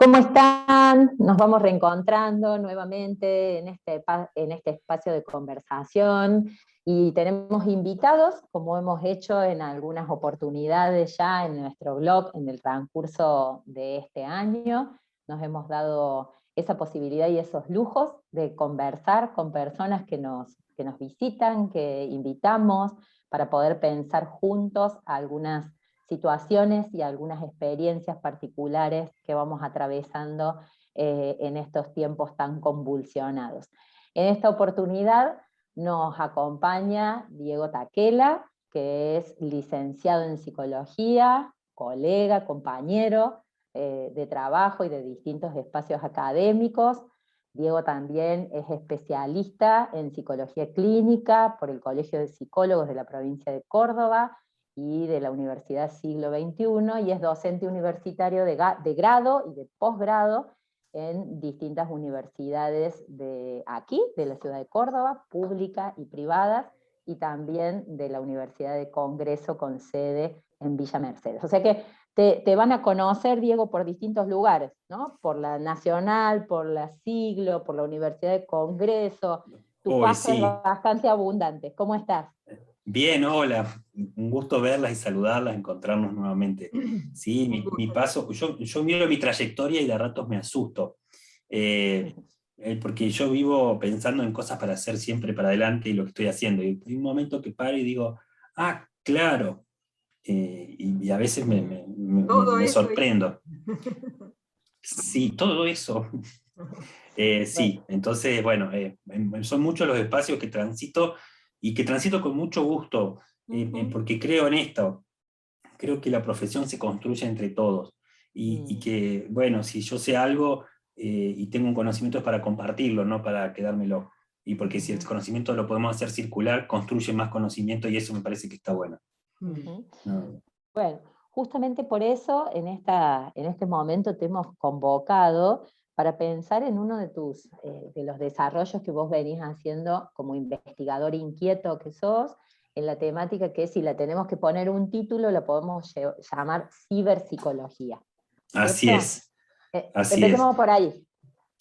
¿Cómo están? Nos vamos reencontrando nuevamente en este espacio de conversación y tenemos invitados, como hemos hecho en algunas oportunidades ya en nuestro blog en el transcurso de este año. Nos hemos dado esa posibilidad y esos lujos de conversar con personas que nos visitan, que invitamos para poder pensar juntos algunas situaciones y algunas experiencias particulares que vamos atravesando en estos tiempos tan convulsionados. En esta oportunidad nos acompaña Diego Taquela, que es licenciado en psicología, colega, compañero de trabajo y de distintos espacios académicos. Diego también es especialista en psicología clínica por el Colegio de Psicólogos de la provincia de Córdoba y de la Universidad Siglo XXI, y es docente universitario de grado y de posgrado en distintas universidades de aquí, de la ciudad de Córdoba, públicas y privadas, y también de la Universidad de Congreso con sede en Villa Mercedes. O sea que te van a conocer, Diego, por distintos lugares, ¿no? Por la Nacional, por la Siglo, por la Universidad de Congreso. Tu Uy, paso es sí. bastante abundante. ¿Cómo estás? Bien, hola. Un gusto verlas y saludarlas, encontrarnos nuevamente. Sí, mi paso, yo miro mi trayectoria y de ratos me asusto, eh, porque yo vivo pensando en cosas para hacer siempre para adelante y lo que estoy haciendo. Y hay un momento que paro y digo, ah, claro, y a veces Todo me eso sorprendo. Sí, todo eso. Bueno. Sí, entonces, bueno, son muchos los espacios que transito y que transito con mucho gusto, porque creo en esto, creo que la profesión se construye entre todos y que, bueno, si yo sé algo y tengo un conocimiento es para compartirlo, no para quedármelo. Y porque si el conocimiento lo podemos hacer circular, construye más conocimiento y eso me parece que está bueno. No. Bueno, justamente por eso en este momento te hemos convocado para pensar en uno de los desarrollos que vos venís haciendo como investigador inquieto que sos, en la temática que si la tenemos que poner un título, la podemos llamar ciberpsicología, Así ¿cierto? es, así es. Empecemos por ahí.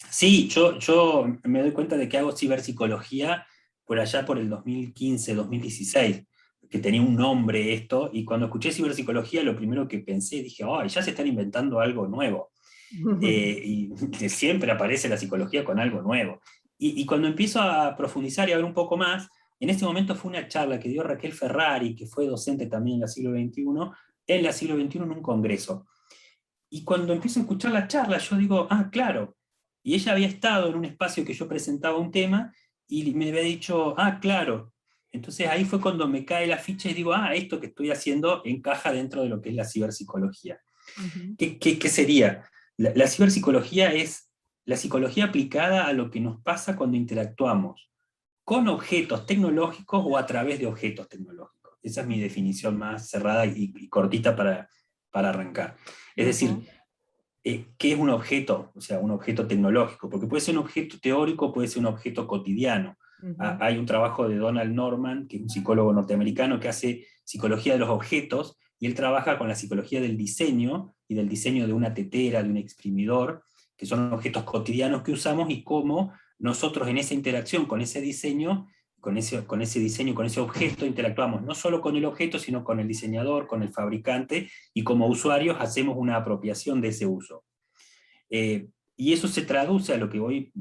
Sí, yo me doy cuenta de que hago ciberpsicología por allá por el 2015, 2016, que tenía un nombre esto, y cuando escuché ciberpsicología lo primero que pensé, dije, ay, ya se están inventando algo nuevo. Y siempre aparece la psicología con algo nuevo. Y cuando empiezo a profundizar y a ver un poco más, en este momento fue una charla que dio Raquel Ferrari, que fue docente también en la siglo XXI, en la siglo XXI en un congreso. Y cuando empiezo a escuchar la charla, yo digo, ah, claro. Y ella había estado en un espacio que yo presentaba un tema y me había dicho, ah, claro. Entonces ahí fue cuando me cae la ficha y digo, ah, esto que estoy haciendo encaja dentro de lo que es la ciberpsicología. ¿Qué sería? La ciberpsicología es la psicología aplicada a lo que nos pasa cuando interactuamos con objetos tecnológicos o a través de objetos tecnológicos. Esa es mi definición más cerrada y cortita para arrancar. Es decir, ¿qué es un objeto? O sea, un objeto tecnológico, porque puede ser un objeto teórico, puede ser un objeto cotidiano. Hay un trabajo de Donald Norman, que es un psicólogo norteamericano que hace psicología de los objetos, y él trabaja con la psicología del diseño y del diseño de una tetera, de un exprimidor, que son objetos cotidianos que usamos y cómo nosotros en esa interacción con ese diseño, con ese diseño, con ese objeto, interactuamos no solo con el objeto, sino con el diseñador, con el fabricante, y como usuarios hacemos una apropiación de ese uso. Y eso se traduce a lo que hoy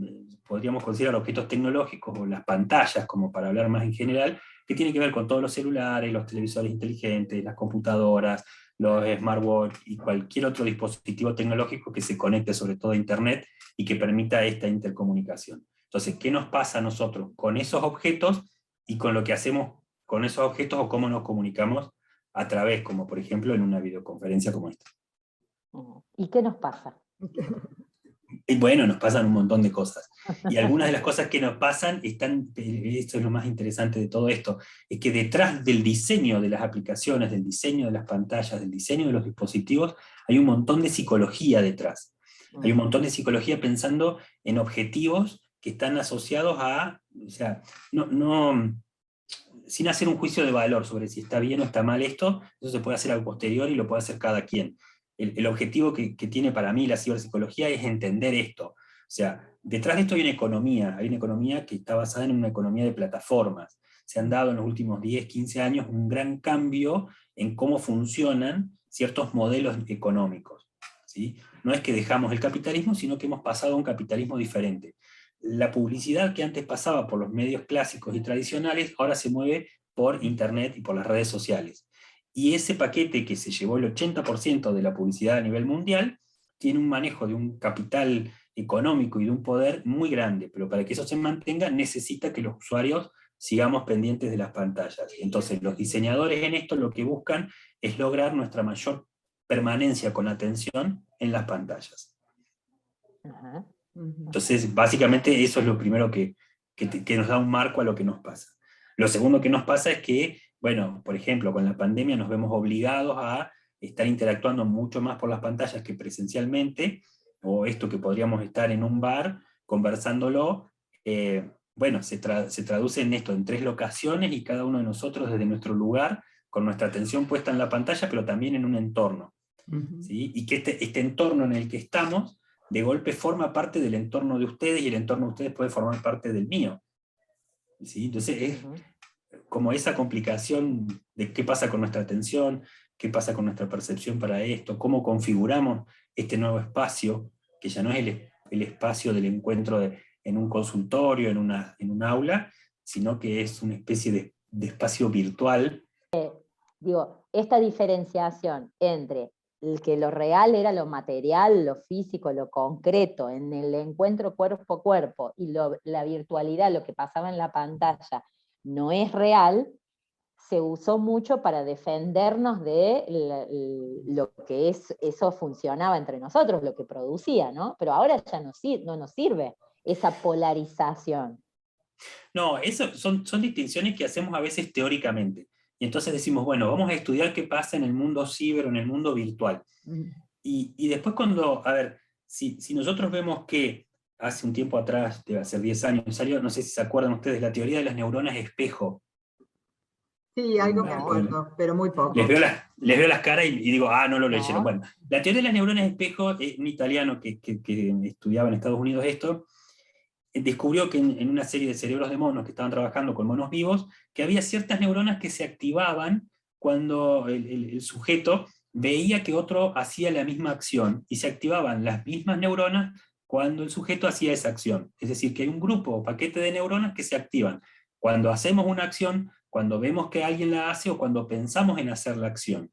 podríamos considerar objetos tecnológicos o las pantallas, como para hablar más en general, que tiene que ver con todos los celulares, los televisores inteligentes, las computadoras, los smartwatches y cualquier otro dispositivo tecnológico que se conecte sobre todo a Internet y que permita esta intercomunicación. Entonces, ¿qué nos pasa a nosotros con esos objetos y con lo que hacemos con esos objetos o cómo nos comunicamos a través, como por ejemplo en una videoconferencia como esta? ¿Y qué nos pasa? Y bueno, nos pasan un montón de cosas. Y algunas de las cosas que nos pasan están, esto es lo más interesante de todo esto, es que detrás del diseño de las aplicaciones, del diseño de las pantallas, del diseño de los dispositivos, hay un montón de psicología detrás. Hay un montón de psicología pensando en objetivos que están asociados a, o sea, sin hacer un juicio de valor sobre si está bien o está mal esto, eso se puede hacer a posteriori y lo puede hacer cada quien. el objetivo que tiene para mí la ciberpsicología es entender esto. O sea, detrás de esto hay una economía que está basada en una economía de plataformas. Se han dado en los últimos 10, 15 años un gran cambio en cómo funcionan ciertos modelos económicos, ¿sí? No es que dejamos el capitalismo, sino que hemos pasado a un capitalismo diferente. La publicidad que antes pasaba por los medios clásicos y tradicionales, ahora se mueve por Internet y por las redes sociales. Y ese paquete que se llevó el 80% de la publicidad a nivel mundial, tiene un manejo de un capital económico y de un poder muy grande, pero para que eso se mantenga necesita que los usuarios sigamos pendientes de las pantallas. Entonces los diseñadores en esto lo que buscan es lograr nuestra mayor permanencia con atención en las pantallas. Ajá. Entonces, básicamente eso es lo primero que nos da un marco a lo que nos pasa. Lo segundo que nos pasa es que, bueno, por ejemplo, con la pandemia nos vemos obligados a estar interactuando mucho más por las pantallas que presencialmente, o esto que podríamos estar en un bar conversándolo, bueno, se traduce en esto, en 3 locaciones, y cada uno de nosotros desde nuestro lugar, con nuestra atención puesta en la pantalla, pero también en un entorno. ¿Sí? Y que este entorno en el que estamos, de golpe forma parte del entorno de ustedes, y el entorno de ustedes puede formar parte del mío. ¿Sí? Entonces es como esa complicación de qué pasa con nuestra atención, qué pasa con nuestra percepción para esto, cómo configuramos este nuevo espacio, que ya no es el espacio del encuentro en un consultorio, en un aula, sino que es una especie de espacio virtual. Digo, esta diferenciación entre el que lo real era lo material, lo físico, lo concreto, en el encuentro cuerpo a cuerpo, y la virtualidad, lo que pasaba en la pantalla, no es real, se usó mucho para defendernos de lo que eso funcionaba entre nosotros, lo que producía, ¿no? Pero ahora ya no nos sirve esa polarización. No, eso son distinciones que hacemos a veces teóricamente. Y entonces decimos, bueno, vamos a estudiar qué pasa en el mundo ciber o en el mundo virtual. Y después cuando, a ver, si nosotros vemos que hace un tiempo atrás, debe ser 10 años, salió, no sé si se acuerdan ustedes, la teoría de las neuronas espejo. Sí, algo me acuerdo, pero muy poco. Les veo las caras y digo, no lo leyeron. No. Bueno, la teoría de las neuronas espejo, un italiano que estudiaba en Estados Unidos esto, descubrió que en una serie de cerebros de monos que estaban trabajando con monos vivos, que había ciertas neuronas que se activaban cuando el sujeto veía que otro hacía la misma acción, y se activaban las mismas neuronas cuando el sujeto hacía esa acción. Es decir, que hay un grupo o paquete de neuronas que se activan cuando hacemos una acción, cuando vemos que alguien la hace o cuando pensamos en hacer la acción.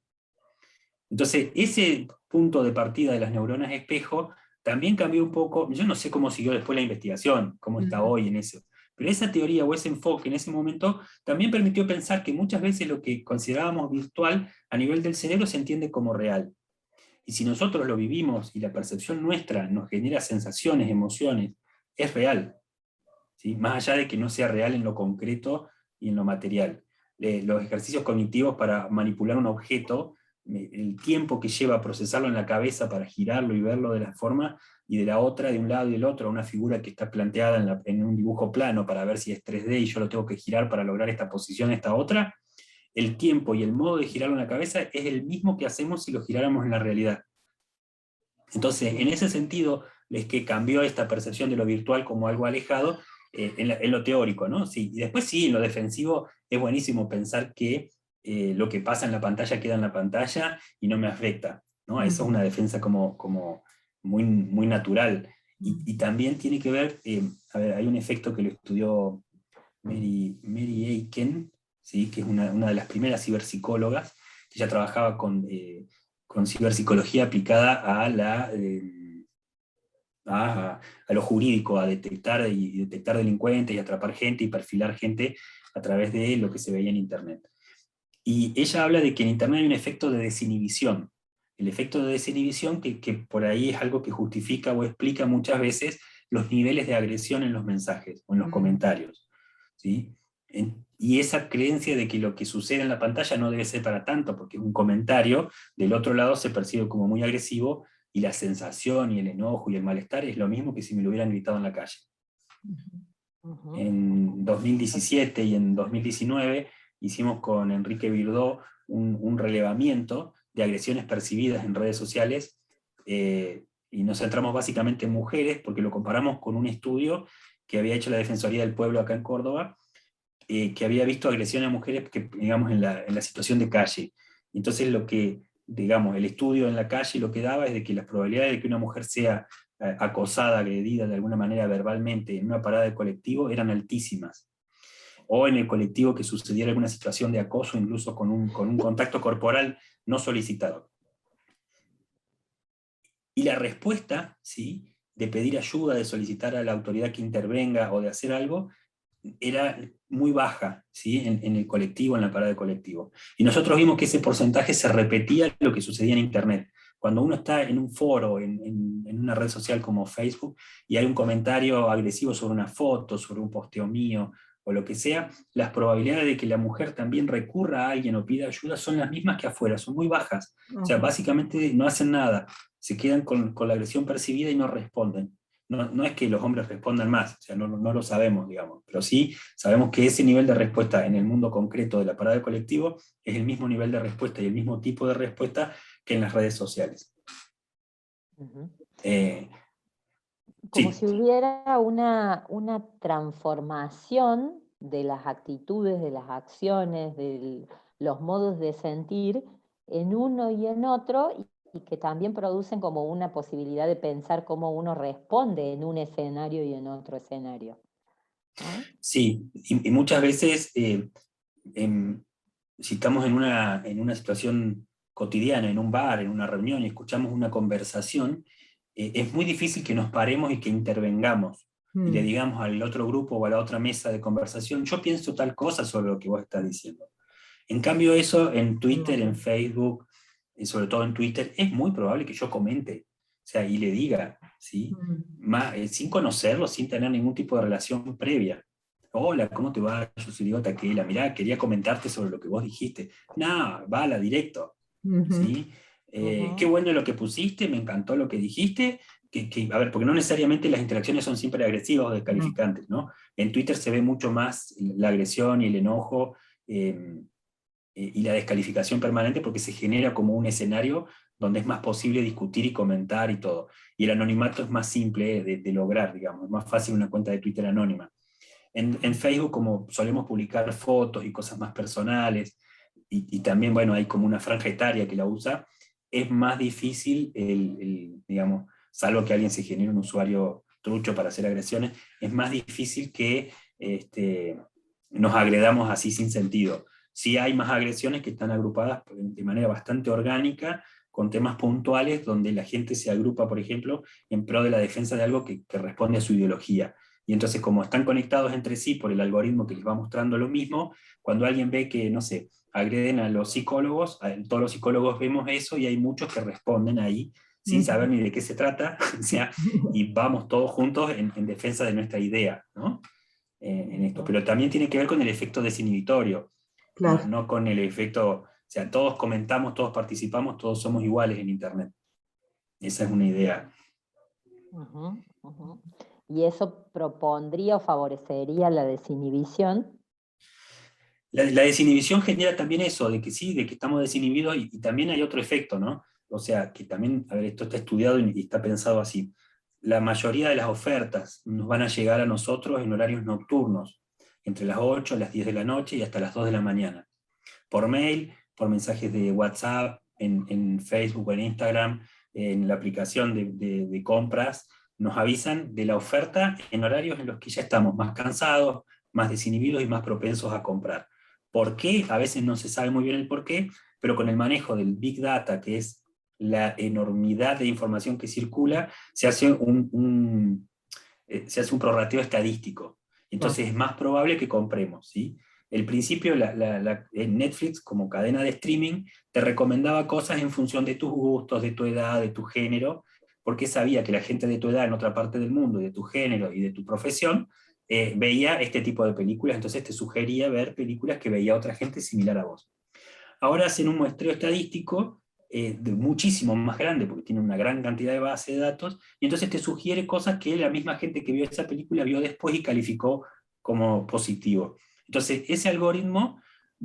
Entonces, ese punto de partida de las neuronas espejo también cambió un poco. Yo no sé cómo siguió después la investigación, cómo está hoy en eso, pero esa teoría o ese enfoque en ese momento también permitió pensar que muchas veces lo que considerábamos virtual a nivel del cerebro se entiende como real. Y si nosotros lo vivimos y la percepción nuestra nos genera sensaciones, emociones, es real, ¿sí? Más allá de que no sea real en lo concreto y en lo material. Los ejercicios cognitivos para manipular un objeto, el tiempo que lleva a procesarlo en la cabeza para girarlo y verlo de la forma y de la otra, de un lado y del otro, una figura que está planteada en un dibujo plano para ver si es 3D y yo lo tengo que girar para lograr esta posición, esta otra, el tiempo y el modo de girarlo en la cabeza es el mismo que hacemos si lo giráramos en la realidad. Entonces, en ese sentido, es que cambió esta percepción de lo virtual como algo alejado en lo teórico, ¿no? Sí, y después sí, en lo defensivo es buenísimo pensar que lo que pasa en la pantalla queda en la pantalla y no me afecta, ¿no? Eso es una defensa como muy, muy natural. Y también tiene que ver, a ver, hay un efecto que lo estudió Mary Aiken, ¿sí? Que es una de las primeras ciberpsicólogas, que ya trabajaba con ciberpsicología aplicada a lo jurídico, a detectar delincuentes y atrapar gente y perfilar gente a través de lo que se veía en Internet. Y ella habla de que en Internet hay un efecto de desinhibición. El efecto de desinhibición que por ahí es algo que justifica o explica muchas veces los niveles de agresión en los mensajes o en los comentarios, ¿sí? Y esa creencia de que lo que sucede en la pantalla no debe ser para tanto, porque un comentario del otro lado se percibe como muy agresivo, y la sensación y el enojo y el malestar es lo mismo que si me lo hubieran gritado en la calle. En 2017 y en 2019 hicimos con Enrique Virdó un relevamiento de agresiones percibidas en redes sociales, y nos centramos básicamente en mujeres, porque lo comparamos con un estudio que había hecho la Defensoría del Pueblo acá en Córdoba, que había visto agresiones a mujeres que, digamos, en la situación de calle. Entonces digamos, el estudio en la calle lo que daba es de que las probabilidades de que una mujer sea acosada, agredida de alguna manera verbalmente en una parada de colectivo eran altísimas. O en el colectivo que sucediera alguna situación de acoso, incluso con un contacto corporal no solicitado. Y la respuesta, ¿sí?, de pedir ayuda, de solicitar a la autoridad que intervenga o de hacer algo, era muy baja, ¿sí?, en el colectivo, en la parada de colectivo. Y nosotros vimos que ese porcentaje se repetía lo que sucedía en Internet. Cuando uno está en un foro, en una red social como Facebook, y hay un comentario agresivo sobre una foto, sobre un posteo mío, o lo que sea, las probabilidades de que la mujer también recurra a alguien o pida ayuda son las mismas que afuera, son muy bajas. O sea, básicamente no hacen nada, se quedan con la agresión percibida y no responden. No es que los hombres respondan más, o sea, no lo sabemos, digamos, pero sí sabemos que ese nivel de respuesta en el mundo concreto de la parada de colectivo es el mismo nivel de respuesta y el mismo tipo de respuesta que en las redes sociales. Como Sí. si hubiera una transformación de las actitudes, de las acciones, de los modos de sentir en uno y en otro, y que también producen como una posibilidad de pensar cómo uno responde en un escenario y en otro escenario, ¿no? Sí, y muchas veces, si estamos en una situación cotidiana, en un bar, en una reunión, y escuchamos una conversación, es muy difícil que nos paremos y que intervengamos, y le digamos al otro grupo o a la otra mesa de conversación, yo pienso tal cosa sobre lo que vos estás diciendo. En cambio eso en Twitter, en Facebook, y sobre todo en Twitter, es muy probable que yo comente, o sea, y le diga, ¿sí? Sin conocerlo, sin tener ningún tipo de relación previa. Hola, ¿cómo te va? Yo soy Diego Taquela, mirá, quería comentarte sobre lo que vos dijiste. No, bala, directo, ¿sí? Qué bueno lo que pusiste, me encantó lo que dijiste, a ver, porque no necesariamente las interacciones son siempre agresivas o descalificantes, ¿no? En Twitter se ve mucho más la agresión y el enojo, y la descalificación permanente, porque se genera como un escenario donde es más posible discutir y comentar y todo. Y el anonimato es más simple de lograr, digamos, es más fácil una cuenta de Twitter anónima. En Facebook, como solemos publicar fotos y cosas más personales, y también, bueno, hay como una franja etaria que la usa, es más difícil, digamos, salvo que alguien se genere un usuario trucho para hacer agresiones, es más difícil que nos agredamos así sin sentido. Sí hay más agresiones que están agrupadas de manera bastante orgánica, con temas puntuales, donde la gente se agrupa, por ejemplo, en pro de la defensa de algo que responde a su ideología. Y entonces, como están conectados entre sí por el algoritmo que les va mostrando lo mismo, cuando alguien ve que, no sé, agreden a los psicólogos, todos los psicólogos vemos eso, y hay muchos que responden ahí sin saber ni de qué se trata, o sea, y vamos todos juntos en defensa de nuestra idea, ¿no? En esto. Pero también tiene que ver con el efecto desinhibitorio, Claro. no con el efecto, o sea, todos comentamos, todos participamos, todos somos iguales en Internet. Esa es una idea. ¿Y eso propondría o favorecería la desinhibición? La desinhibición genera también eso, de que sí, de que estamos desinhibidos, y también hay otro efecto, ¿no? O sea, que también, a ver, esto está estudiado y está pensado así. La mayoría de las ofertas nos van a llegar a nosotros en horarios nocturnos, entre las 8, las 10 de la noche y hasta las 2 de la mañana. Por mail, por mensajes de WhatsApp, en Facebook o en Instagram, en la aplicación de compras, nos avisan de la oferta en horarios en los que ya estamos más cansados, más desinhibidos y más propensos a comprar. ¿Por qué? A veces no se sabe muy bien el por qué, pero con el manejo del Big Data, que es la enormidad de información que circula, se hace un prorrateo estadístico. Entonces es más probable que compremos, ¿sí? El principio, en Netflix, como cadena de streaming, te recomendaba cosas en función de tus gustos, de tu edad, de tu género, porque sabía que la gente de tu edad en otra parte del mundo, y de tu género y de tu profesión, veía este tipo de películas, entonces te sugería ver películas que veía otra gente similar a vos. Ahora hacen un muestreo estadístico muchísimo más grande, porque tiene una gran cantidad de base de datos, y entonces te sugiere cosas que la misma gente que vio esa película vio después y calificó como positivo. Entonces, ese algoritmo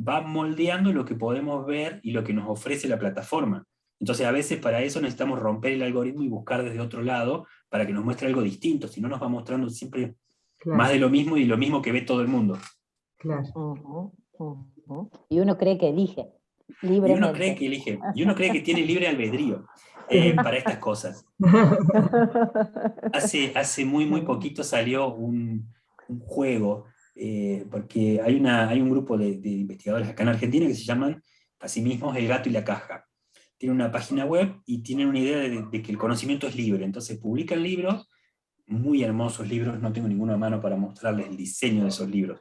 va moldeando lo que podemos ver y lo que nos ofrece la plataforma. Entonces a veces para eso necesitamos romper el algoritmo y buscar desde otro lado para que nos muestre algo distinto, si no nos va mostrando siempre más de lo mismo y lo mismo que ve todo el mundo. Claro. Y uno cree que elige Y uno cree libremente. que elige, y uno cree que tiene libre albedrío para estas cosas. Hace muy poquito salió un juego, porque hay un grupo de investigadores acá en Argentina que se llaman a sí mismos El Gato y la Caja. Tienen una página web y tienen una idea de que el conocimiento es libre. Entonces publican libros, muy hermosos libros, no tengo ninguno a mano para mostrarles el diseño de esos libros.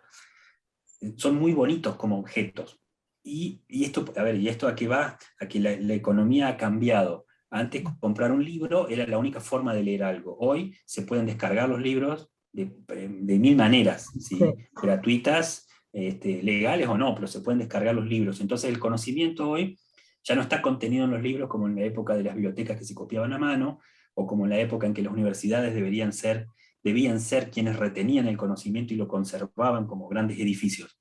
Son muy bonitos como objetos. Y esto, a ver, ¿y esto a qué va? A que la economía ha cambiado. Antes comprar un libro era la única forma de leer algo. Hoy se pueden descargar los libros de mil maneras, ¿sí? Sí. Gratuitas, legales o no, pero se pueden descargar los libros. Entonces el conocimiento hoy ya no está contenido en los libros como en la época de las bibliotecas que se copiaban a mano, o como en la época en que las universidades debían ser quienes retenían el conocimiento y lo conservaban como grandes edificios.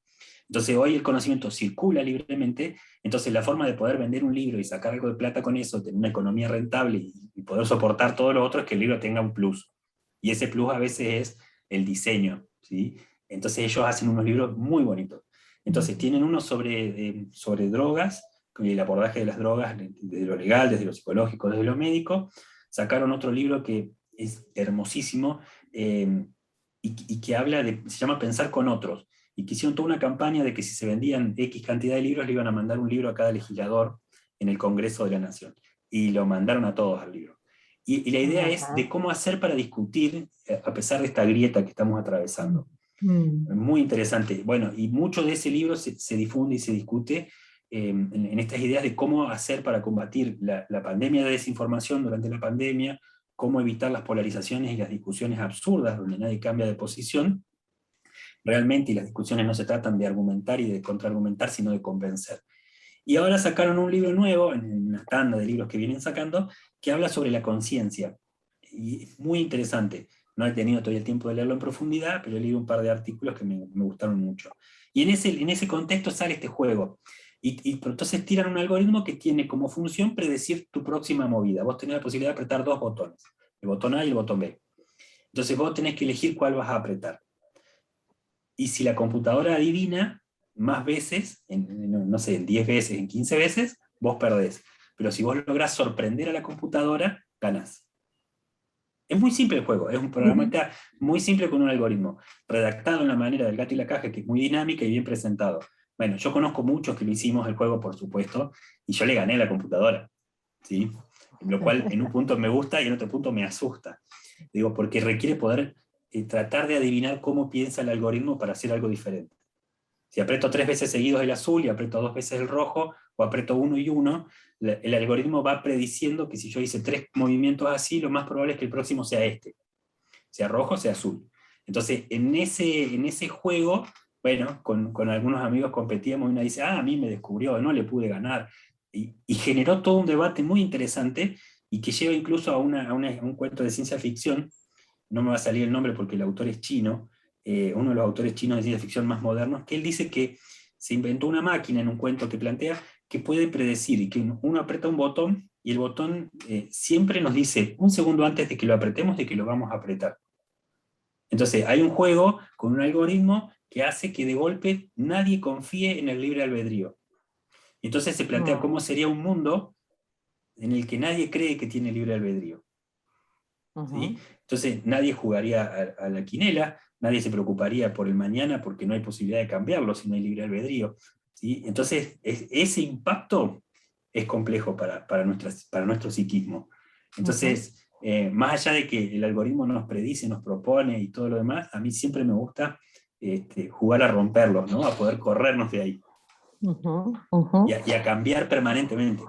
Entonces hoy el conocimiento circula libremente, entonces la forma de poder vender un libro y sacar algo de plata con eso, tener una economía rentable y poder soportar todo lo otro es que el libro tenga un plus. Y ese plus a veces es el diseño, ¿sí? Entonces ellos hacen unos libros muy bonitos. Entonces tienen uno sobre drogas, el abordaje de las drogas, desde lo legal, desde lo psicológico, desde lo médico. Sacaron otro libro que es hermosísimo, y que se llama Pensar con otros, y que hicieron toda una campaña de que si se vendían X cantidad de libros, le iban a mandar un libro a cada legislador en el Congreso de la Nación, y lo mandaron a todos al libro. Y la idea es de cómo hacer para discutir, a pesar de esta grieta que estamos atravesando. Muy interesante. Bueno, y mucho de ese libro se difunde y se discute en estas ideas de cómo hacer para combatir la pandemia de desinformación durante la pandemia, cómo evitar las polarizaciones y las discusiones absurdas donde nadie cambia de posición realmente, y las discusiones no se tratan de argumentar y de contraargumentar, sino de convencer. Y ahora sacaron un libro nuevo, en una tanda de libros que vienen sacando, que habla sobre la conciencia. Y es muy interesante. No he tenido todavía el tiempo de leerlo en profundidad, pero he leído un par de artículos que me gustaron mucho. Y en ese contexto sale este juego. Y entonces tiran un algoritmo que tiene como función predecir tu próxima movida. Vos tenés la posibilidad de apretar dos botones, el botón A y el botón B. Entonces vos tenés que elegir cuál vas a apretar. Y si la computadora adivina más veces, no sé, en 10 veces, en 15 veces, vos perdés. Pero si vos lográs sorprender a la computadora, ganás. Es muy simple el juego, es un programa muy simple con un algoritmo, redactado en la manera del Gato y la Caja, que es muy dinámica y bien presentado. Bueno, yo conozco muchos que lo hicimos el juego, por supuesto, y yo le gané a la computadora, ¿sí? Lo cual en un punto me gusta y en otro punto me asusta. Digo, porque requiere poder tratar de adivinar cómo piensa el algoritmo para hacer algo diferente. Si aprieto 3 veces seguidos el azul y aprieto 2 veces el rojo, o aprieto 1 y 1, el algoritmo va prediciendo que si yo hice 3 movimientos así, lo más probable es que el próximo sea este, sea rojo o sea azul. Entonces, en ese juego, bueno, con algunos amigos competíamos y uno dice, a mí me descubrió, no le pude ganar. Y generó todo un debate muy interesante y que lleva incluso a un cuento de ciencia ficción. No me va a salir el nombre porque el autor es chino, uno de los autores chinos de ciencia ficción más modernos, que él dice que se inventó una máquina en un cuento que plantea que puede predecir, y que uno aprieta un botón y el botón siempre nos dice un segundo antes de que lo apretemos de que lo vamos a apretar. Entonces hay un juego con un algoritmo que hace que de golpe nadie confíe en el libre albedrío. Entonces se plantea cómo sería un mundo en el que nadie cree que tiene libre albedrío. ¿Sí? Entonces nadie jugaría a la quinela, nadie se preocuparía por el mañana porque no hay posibilidad de cambiarlo si no hay libre albedrío. ¿Sí? Entonces ese impacto es complejo para nuestro psiquismo. Entonces, más allá de que el algoritmo nos predice, nos propone y todo lo demás, a mí siempre me gusta jugar a romperlos, ¿no? A poder corrernos de ahí. Y a cambiar permanentemente.